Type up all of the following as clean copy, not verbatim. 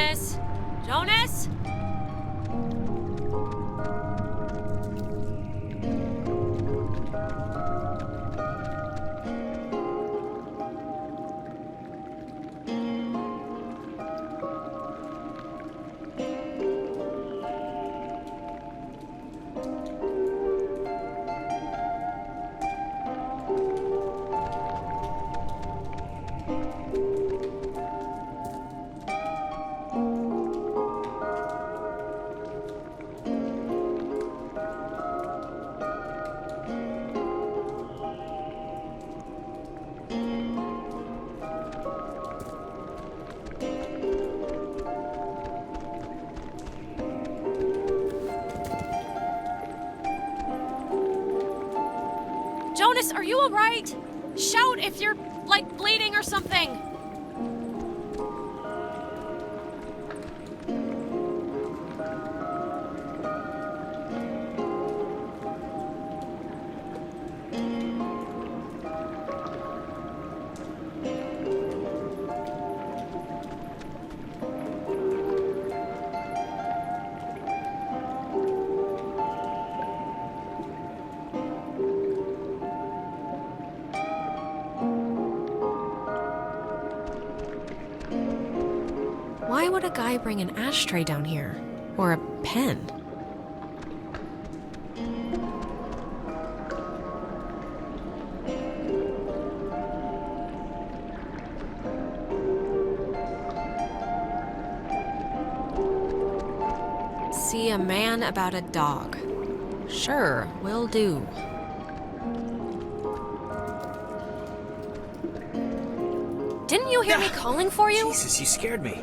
Jonas? Jonas? Jonas, are you alright? Shout if you're, like, bleeding or something. Why would a guy bring an ashtray down here? Or a pen? See a man about a dog. Sure, will do. Didn't you hear me calling for you? Jesus, you scared me.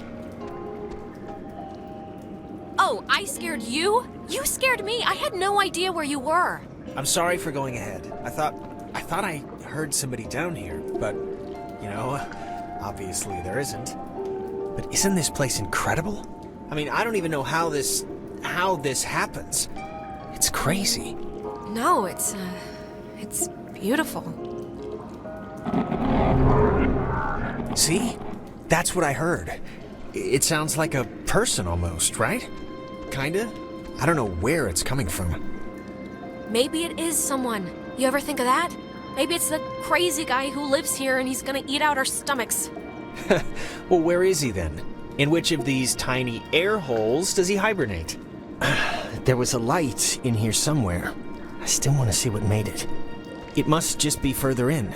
Oh, I scared you? You scared me. I had no idea where you were. I'm sorry for going ahead. I thought I heard somebody down here, but, you know, obviously there isn't. But isn't this place incredible? I mean, I don't even know how this happens. It's crazy. No, it's beautiful. See? That's what I heard. It sounds like a person almost, right? Kinda? I don't know where it's coming from. Maybe it is someone. You ever think of that? Maybe it's the crazy guy who lives here and he's gonna eat out our stomachs. Well, where is he then? In which of these tiny air holes does he hibernate? There was a light in here somewhere. I still want to see what made it. It must just be further in.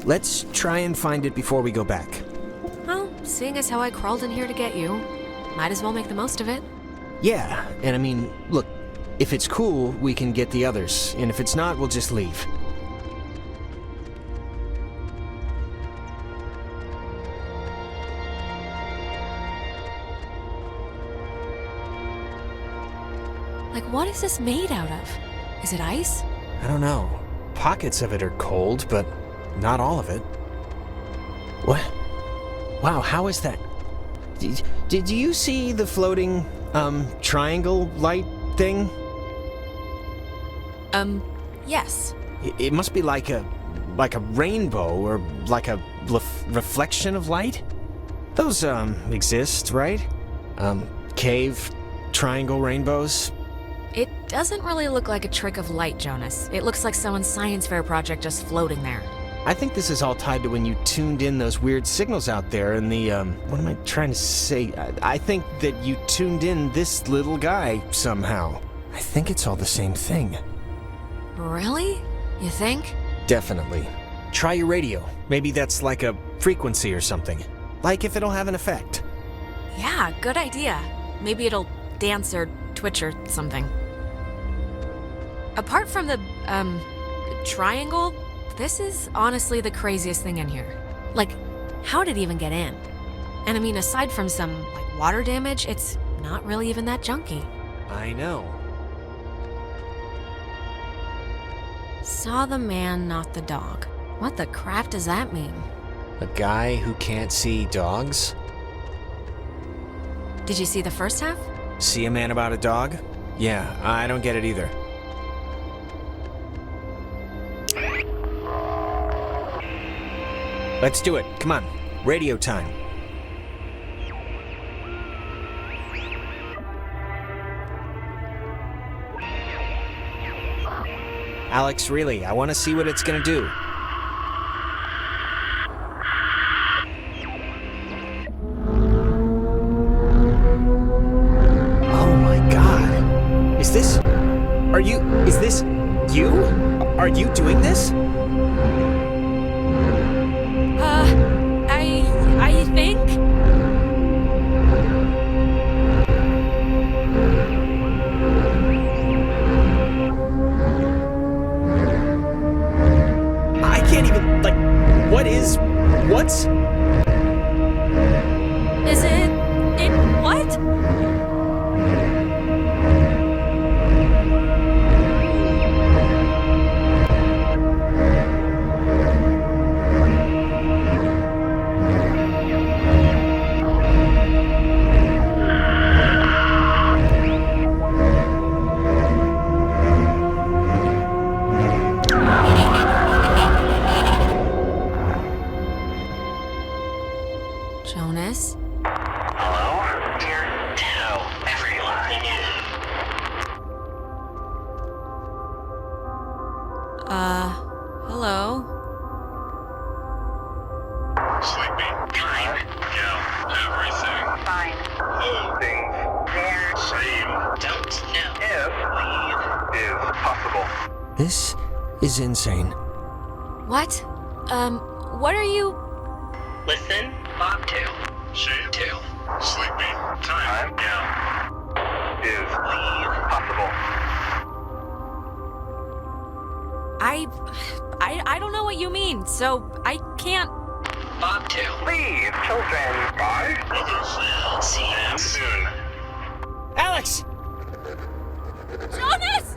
Let's try and find it before we go back. Well, seeing as how I crawled in here to get you, might as well make the most of it. Yeah, and I mean, look, if it's cool, we can get the others, and if it's not, we'll just leave. Like, what is this made out of? Is it ice? I don't know. Pockets of it are cold, but not all of it. What? Wow, how is that? Did you see the floating, triangle light thing? Yes. It must be like a rainbow or like a reflection of light? Those, exist, right? Cave, triangle rainbows? It doesn't really look like a trick of light, Jonas. It looks like someone's science fair project just floating there. I think this is all tied to when you tuned in those weird signals out there in the, what am I trying to say? I think that you tuned in this little guy somehow. I think it's all the same thing. Really? You think? Definitely. Try your radio. Maybe that's like a frequency or something. Like if it'll have an effect. Yeah, good idea. Maybe it'll dance or twitch or something. Apart from the, triangle, this is honestly the craziest thing in here. Like, how did it even get in? And I mean, aside from some, like, water damage, it's not really even that junky. I know. Saw the man, not the dog. What the crap does that mean? A guy who can't see dogs? Did you see the first half? See a man about a dog? Yeah, I don't get it either. Let's do it. Come on. Radio time. Alex, really, I want to see what it's gonna do. Oh my god. Is this you? Are you doing this? I think? I can't even, like, what's... Is it what? Jonas? Hello? Dear, tell everyone. Hello? Sleepy. Time. Yeah, everything. Fine. Things. They're same. Don't know. If leave is possible. This is insane. What? What are you... Listen. Bobtail. Shavetail. Sleepy. Time. Yeah. Is leave possible. I don't know what you mean, so I can't... Bobtail. Leave, children. Bye. Brothers. See you soon. Alex! Jonas!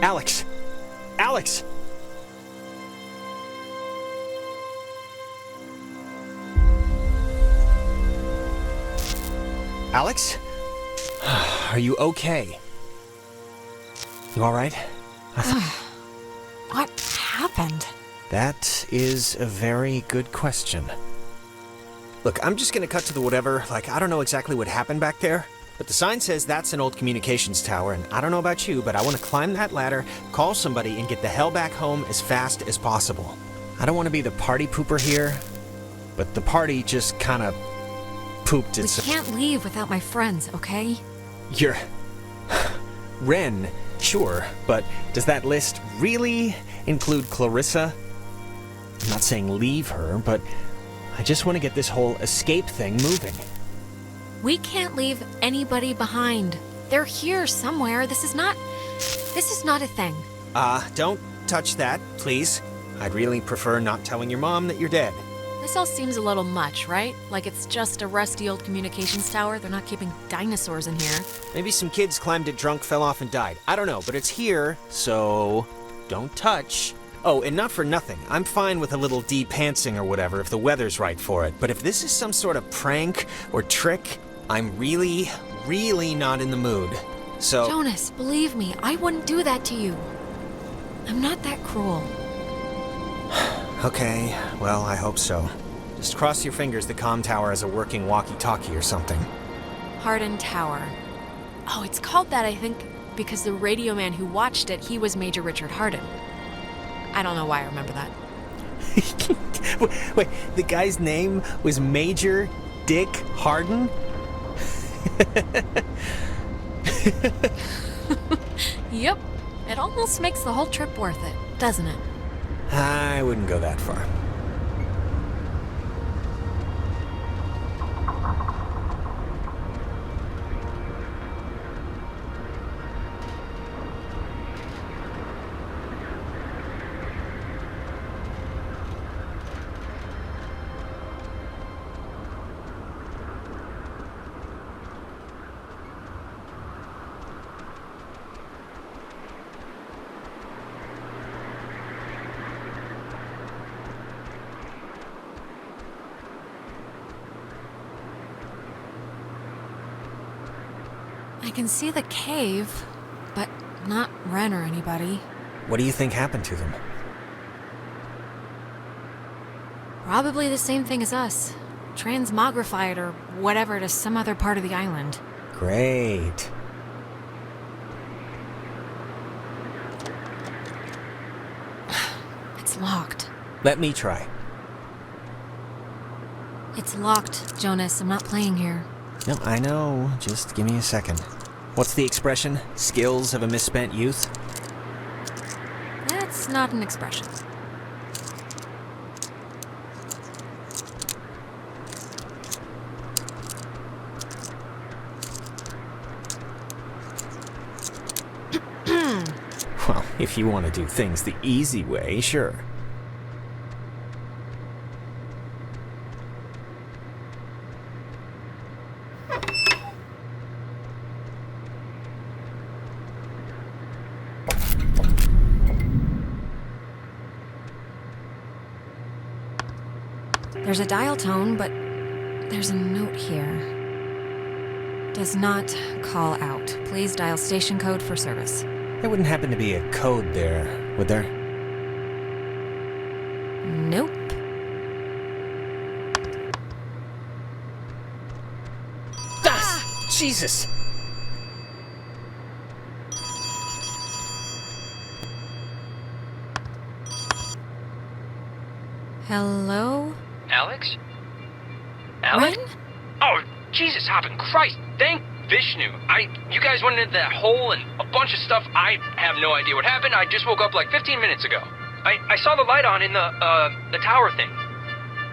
Alex! Alex! Alex? Are you okay? You alright? What happened? That is a very good question. Look, I'm just gonna cut to the whatever, like, I don't know exactly what happened back there, but the sign says that's an old communications tower, and I don't know about you, but I want to climb that ladder, call somebody, and get the hell back home as fast as possible. I don't want to be the party pooper here, but the party just kind of pooped We itself. can't leave without my friends, okay? You're... Ren, sure, but does that list really include Clarissa? I'm not saying leave her, but I just want to get this whole escape thing moving. We can't leave anybody behind. They're here somewhere. This is not a thing. Don't touch that, please. I'd really prefer not telling your mom that you're dead. This all seems a little much, right? Like it's just a rusty old communications tower. They're not keeping dinosaurs in here. Maybe some kids climbed it drunk, fell off, and died. I don't know, but it's here, so don't touch. Oh, and not for nothing. I'm fine with a little de-pantsing or whatever if the weather's right for it. But if this is some sort of prank or trick, I'm really, really not in the mood. So... Jonas, believe me, I wouldn't do that to you. I'm not that cruel. Okay, well, I hope so. Just cross your fingers the comm tower has a working walkie-talkie or something. Hardin Tower. Oh, it's called that, I think, because the radio man who watched it, he was Major Richard Hardin. I don't know why I remember that. Wait, the guy's name was Major Dick Hardin? Yep. It almost makes the whole trip worth it, doesn't it? I wouldn't go that far. I can see the cave, but not Ren or anybody. What do you think happened to them? Probably the same thing as us. Transmogrified or whatever to some other part of the island. Great. It's locked. Let me try. It's locked, Jonas. I'm not playing here. No, I know. Just give me a second. What's the expression? Skills of a misspent youth? That's not an expression. Well, if you want to do things the easy way, sure. There's a dial tone, but there's a note here. Does not call out. Please dial station code for service. There wouldn't happen to be a code there, would there? Nope. Ah! Jesus! Hello? Alex? Alex? Ren? Oh, Jesus hopping Christ! Thank Vishnu. You guys went into that hole and a bunch of stuff. I have no idea what happened. I just woke up like 15 minutes ago. I saw the light on in the tower thing.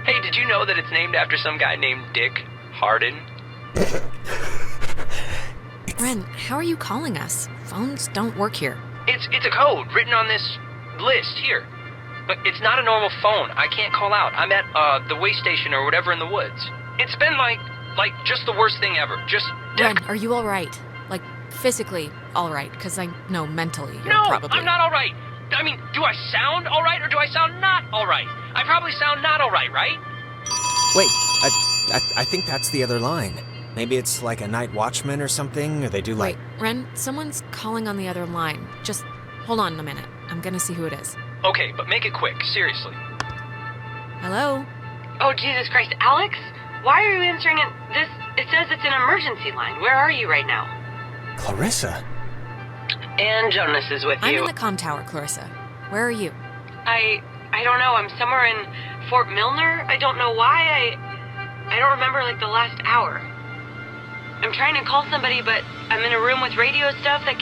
Hey, did you know that it's named after some guy named Dick Harden? Ren, how are you calling us? Phones don't work here. It's a code written on this list here. But it's not a normal phone. I can't call out. I'm at the way station or whatever in the woods. It's been like just the worst thing ever. Just Ren, are you alright? Like, physically alright? Because I know mentally you're No, probably... I'm not alright. I mean, do I sound alright or do I sound not alright? I probably sound not alright, right? Wait, I think that's the other line. Maybe it's like a night watchman or something, or they do like... Wait, Ren, someone's calling on the other line. Just hold on a minute. I'm gonna see who it is. Okay, but make it quick, seriously. Hello? Oh, Jesus Christ. Alex? Why are you answering it? It says it's an emergency line. Where are you right now? Clarissa? And Jonas is with I'm you. in the comm tower, Clarissa. Where are you? I don't know. I'm somewhere in Fort Milner. I don't know why. I don't remember like the last hour. I'm trying to call somebody, but I'm in a room with radio stuff it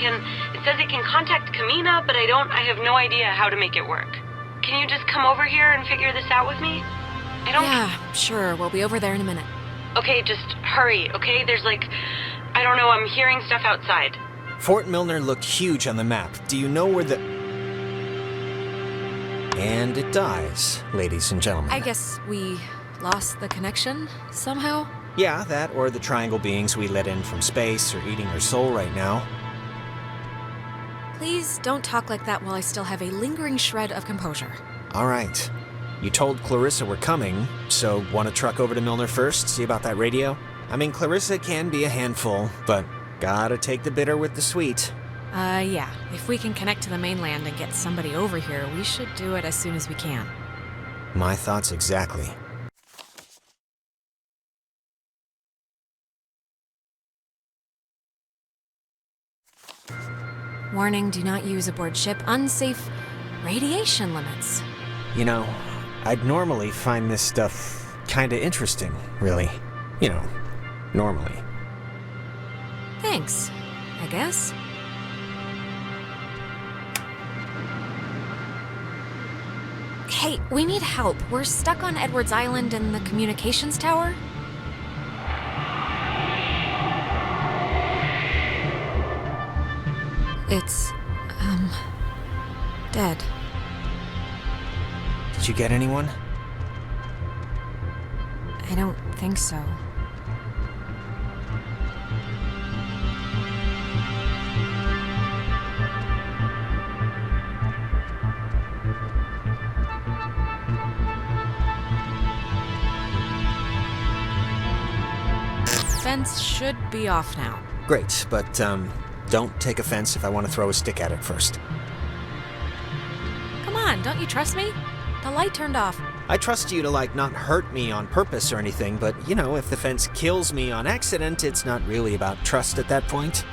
says it can contact Kamina, but I have no idea how to make it work. Can you just come over here and figure this out with me? Yeah, sure. We'll be over there in a minute. Okay, just hurry, okay? There's I don't know, I'm hearing stuff outside. Fort Milner looked huge on the map. Do you know where the... And it dies, ladies and gentlemen. I guess we lost the connection somehow? Yeah, that or the triangle beings we let in from space are eating her soul right now. Please don't talk like that while I still have a lingering shred of composure. All right. You told Clarissa we're coming, so want to truck over to Milner first, see about that radio? I mean, Clarissa can be a handful, but gotta take the bitter with the sweet. Yeah. If we can connect to the mainland and get somebody over here, we should do it as soon as we can. My thoughts exactly. Warning, do not use aboard ship. Unsafe radiation limits. You know, I'd normally find this stuff kinda interesting, really. You know, normally. Thanks, I guess. Hey, we need help. We're stuck on Edwards Island in the communications tower. It's, dead. Did you get anyone? I don't think so. Fence should be off now. Great, but, don't take offense if I want to throw a stick at it first. Come on, don't you trust me? The light turned off. I trust you to, not hurt me on purpose or anything, but, if the fence kills me on accident, it's not really about trust at that point.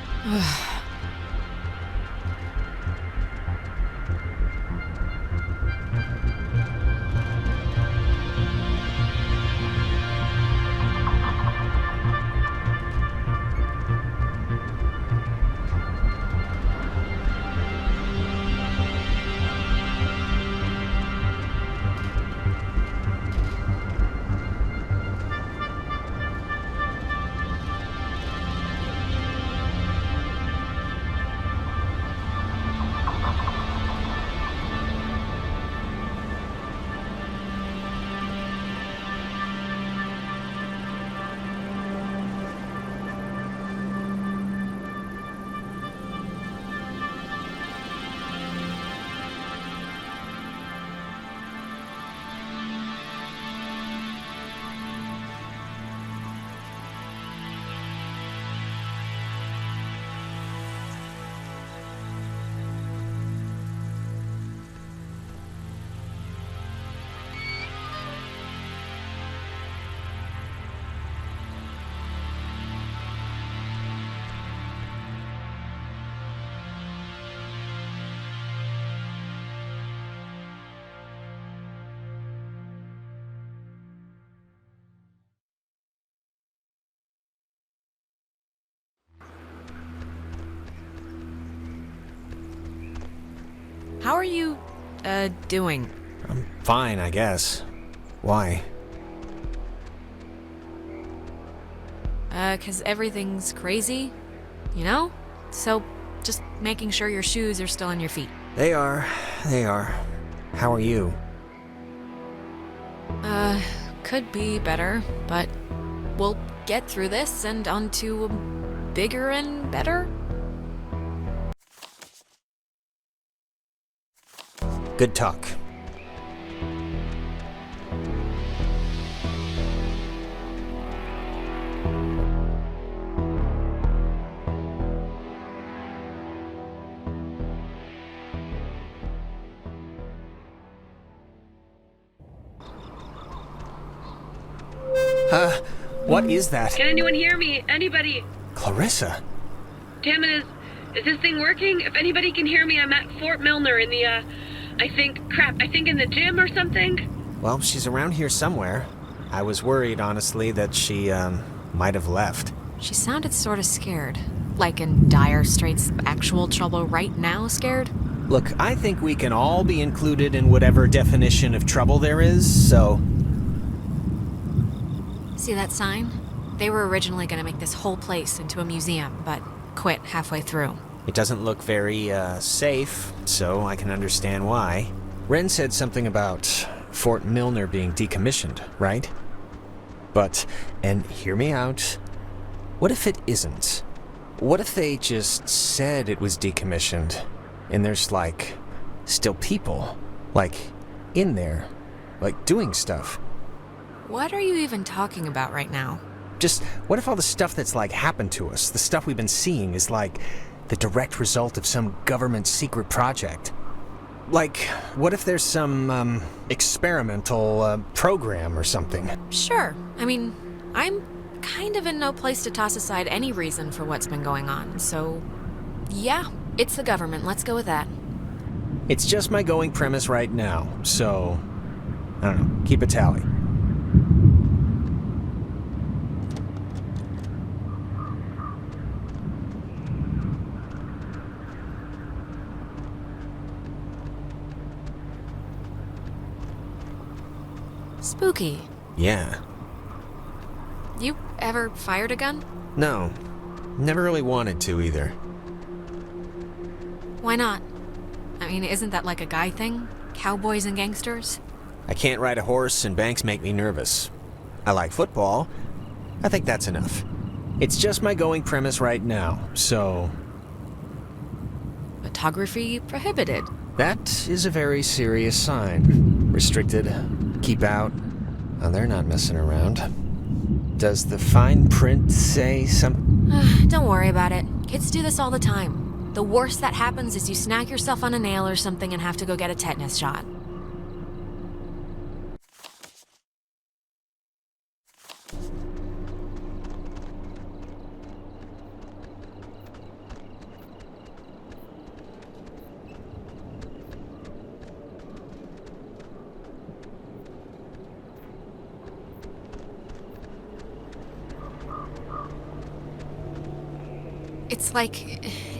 How are you, doing? I'm fine, I guess. Why? 'Cause everything's crazy, you know? So, just making sure your shoes are still on your feet. They are. How are you? Could be better, but we'll get through this and on to bigger and better. Good talk. What is that? Can anyone hear me? Anybody? Clarissa? Damn it, is this thing working? If anybody can hear me, I'm at Fort Milner in the, I think in the gym or something? Well, she's around here somewhere. I was worried, honestly, that she, might have left. She sounded sort of scared. Like in dire straits, actual trouble right now scared? Look, I think we can all be included in whatever definition of trouble there is, so... See that sign? They were originally gonna make this whole place into a museum, but quit halfway through. It doesn't look very, safe, so I can understand why. Ren said something about Fort Milner being decommissioned, right? But, and hear me out, what if it isn't? What if they just said it was decommissioned, and there's, still people, in there, doing stuff? What are you even talking about right now? Just, what if all the stuff that's, happened to us, the stuff we've been seeing, is, the direct result of some government secret project? What if there's some, experimental, program or something? Sure. I mean, I'm kind of in no place to toss aside any reason for what's been going on, so... yeah, it's the government. Let's go with that. It's just my going premise right now, so... I don't know, keep a tally. Spooky. Yeah. You ever fired a gun? No. Never really wanted to, either. Why not? I mean, isn't that like a guy thing? Cowboys and gangsters? I can't ride a horse, and banks make me nervous. I like football. I think that's enough. It's just my going premise right now, so... Photography prohibited. That is a very serious sign. Restricted. Keep out. Oh, they're not messing around. Does the fine print say something? Don't worry about it. Kids do this all the time. The worst that happens is you snag yourself on a nail or something and have to go get a tetanus shot.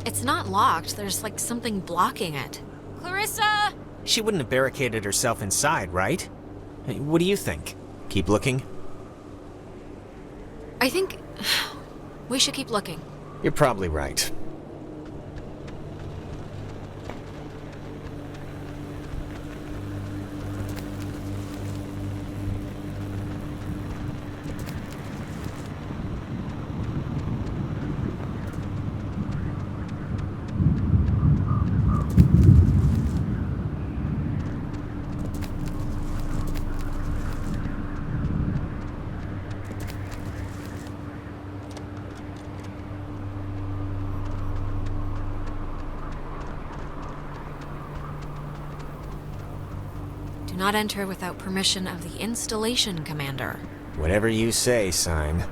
It's not locked. There's like something blocking it. Clarissa! She wouldn't have barricaded herself inside, right? Hey, what do you think? Keep looking? I think we should keep looking. You're probably right. Do not enter without permission of the installation commander. Whatever you say, sign.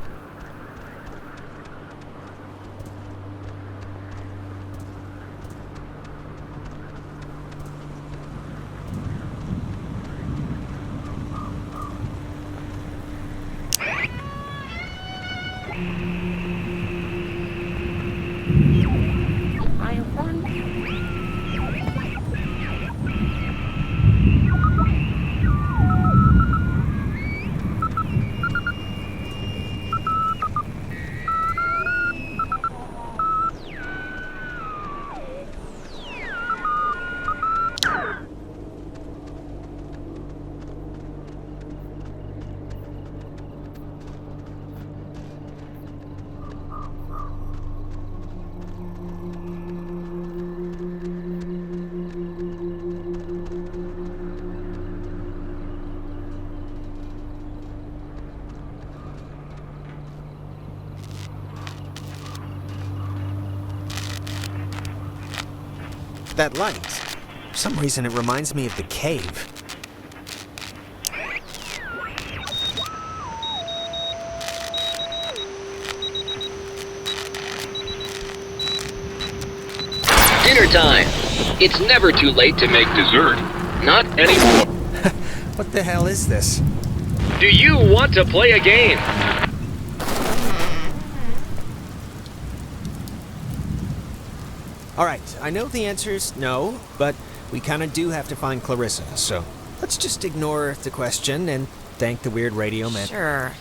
That light. For some reason it reminds me of the cave. Dinner time. It's never too late to make dessert. Not anymore. What the hell is this? Do you want to play a game? Alright, I know the answer is no, but we kinda do have to find Clarissa, so let's just ignore the question and thank the weird radio man. Sure.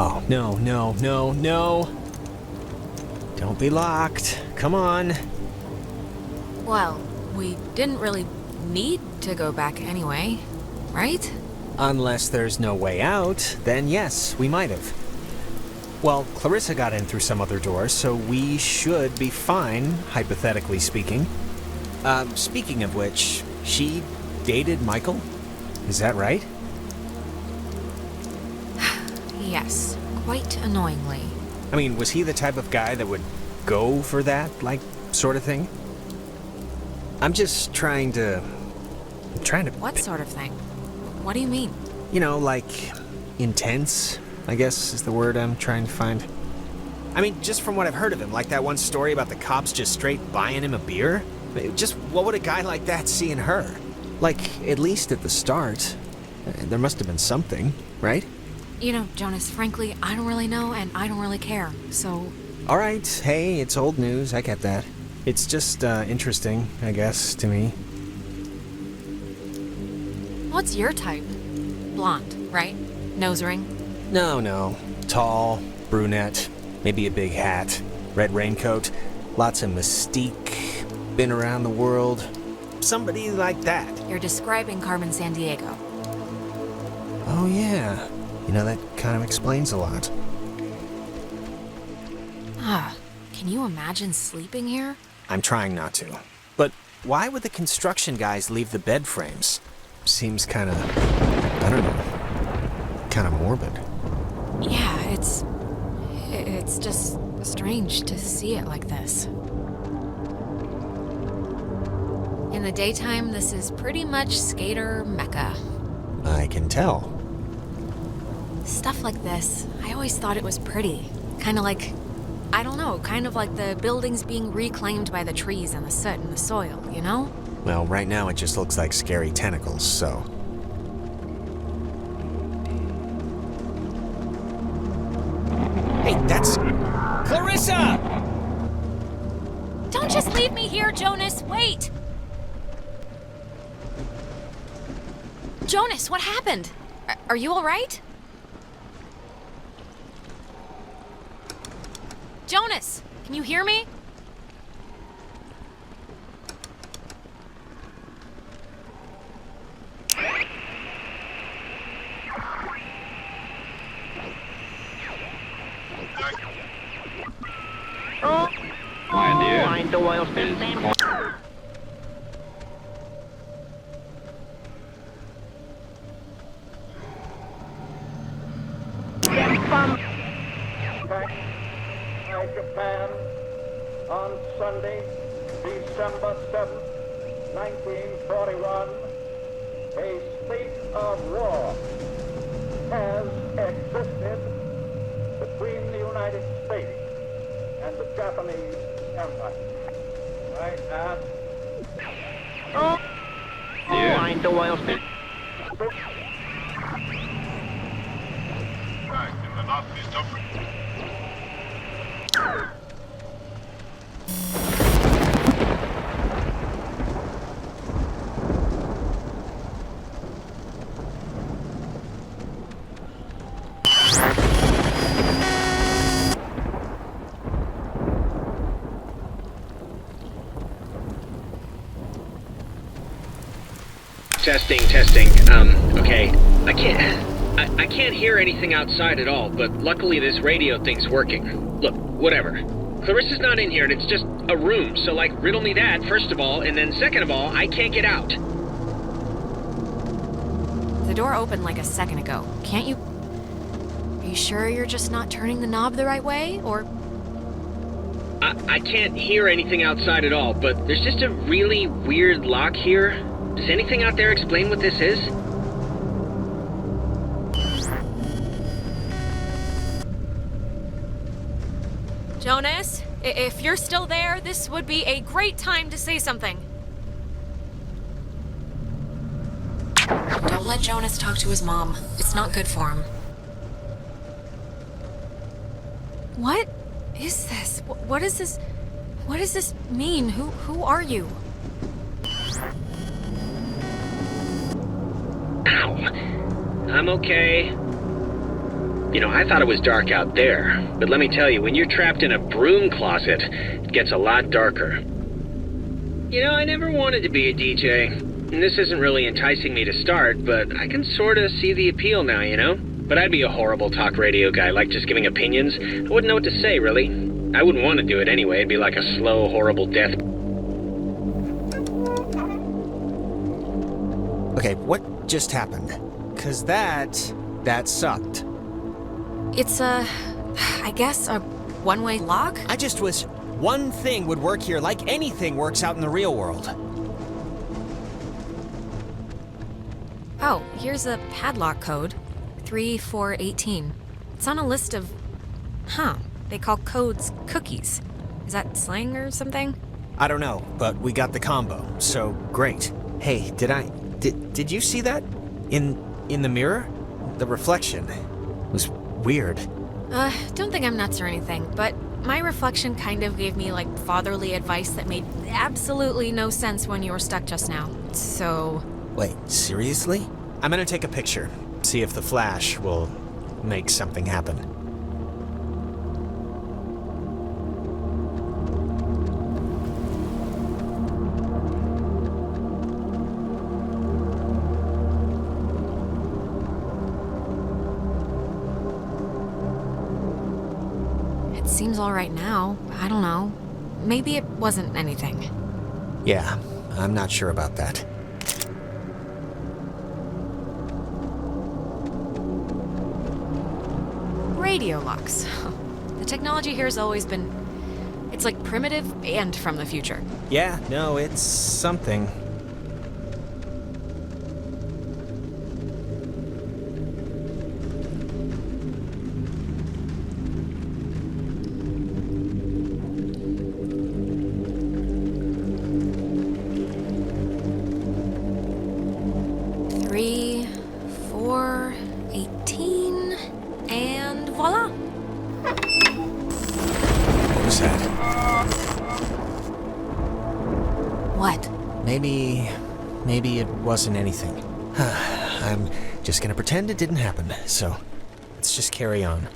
Oh, no, no, no, no. Don't be locked. Come on. Well, we didn't really need to go back anyway, right? Unless there's no way out, then yes, we might have. Well, Clarissa got in through some other door, so we should be fine, hypothetically speaking. Speaking of which, she dated Michael? Is that right? Yes, quite annoyingly. I mean, was he the type of guy that would go for that, like, sort of thing? I'm just trying to... What sort of thing? What do you mean? You know, like, intense, I guess is the word I'm trying to find. I mean, just from what I've heard of him, like that one story about the cops just straight buying him a beer? Just what would a guy like that see in her? Like, at least at the start, there must have been something, right? You know, Jonas, frankly, I don't really know and I don't really care, so... Alright, hey, it's old news, I get that. It's just interesting, I guess, to me. What's your type? Blonde, right? Nose ring? No. Tall, brunette, maybe a big hat, red raincoat, lots of mystique, been around the world. Somebody like that. You're describing Carmen Sandiego. Oh, yeah. You know, that kind of explains a lot. Can you imagine sleeping here? I'm trying not to. But why would the construction guys leave the bed frames? Seems kind of, I don't know, kind of morbid. Yeah, it's just strange to see it like this. In the daytime, this is pretty much skater mecca. I can tell. Stuff like this, I always thought it was pretty. Kind of like, I don't know, kind of like the buildings being reclaimed by the trees and the soot and the soil, you know? Well, right now it just looks like scary tentacles, so... Hey, that's... Clarissa! Don't just leave me here, Jonas, wait! Jonas, what happened? Are you all right? Jonas, can you hear me? Find the oil spill. Japan on Sunday, December 7th, 1941, a state of war has existed between the United States and the Japanese Empire. I ask... Find the oil spill. In the northeast of... Testing. Okay. I can't hear anything outside at all, but luckily this radio thing's working. Look, whatever. Clarissa's not in here, and it's just a room, so, like, riddle me that, first of all, and then second of all, I can't get out. The door opened like a second ago. Can't you... Are you sure you're just not turning the knob the right way, or... I can't hear anything outside at all, but there's just a really weird lock here. Does anything out there explain what this is? Jonas, if you're still there, this would be a great time to say something. Don't let Jonas talk to his mom. It's not good for him. What is this? What is this? What does this mean? Who are you? Ow. I'm okay. You know, I thought it was dark out there, but let me tell you, when you're trapped in a broom closet, it gets a lot darker. You know, I never wanted to be a DJ, and this isn't really enticing me to start, but I can sort of see the appeal now, you know? But I'd be a horrible talk radio guy, like just giving opinions. I wouldn't know what to say, really. I wouldn't want to do it anyway. It'd be like a slow, horrible death. Okay, what just happened? 'Cause that sucked. It's I guess a one-way lock? I just wish one thing would work here like anything works out in the real world. Oh, here's a padlock code. 3418. It's on a list of... They call codes cookies. Is that slang or something? I don't know, but we got the combo, so great. Hey, did you see that? In the mirror? The reflection. It was weird. Don't think I'm nuts or anything, but my reflection kind of gave me, like, fatherly advice that made absolutely no sense when you were stuck just now. So... Wait, seriously? I'm gonna take a picture, see if the flash will make something happen. It seems all right now. I don't know. Maybe it wasn't anything. Yeah, I'm not sure about that. Radio locks. The technology here has always been... It's like primitive and from the future. Yeah, no, it's something. Three, 4, 18, and voila! What was that? What? Maybe it wasn't anything. I'm just gonna pretend it didn't happen, so let's just carry on.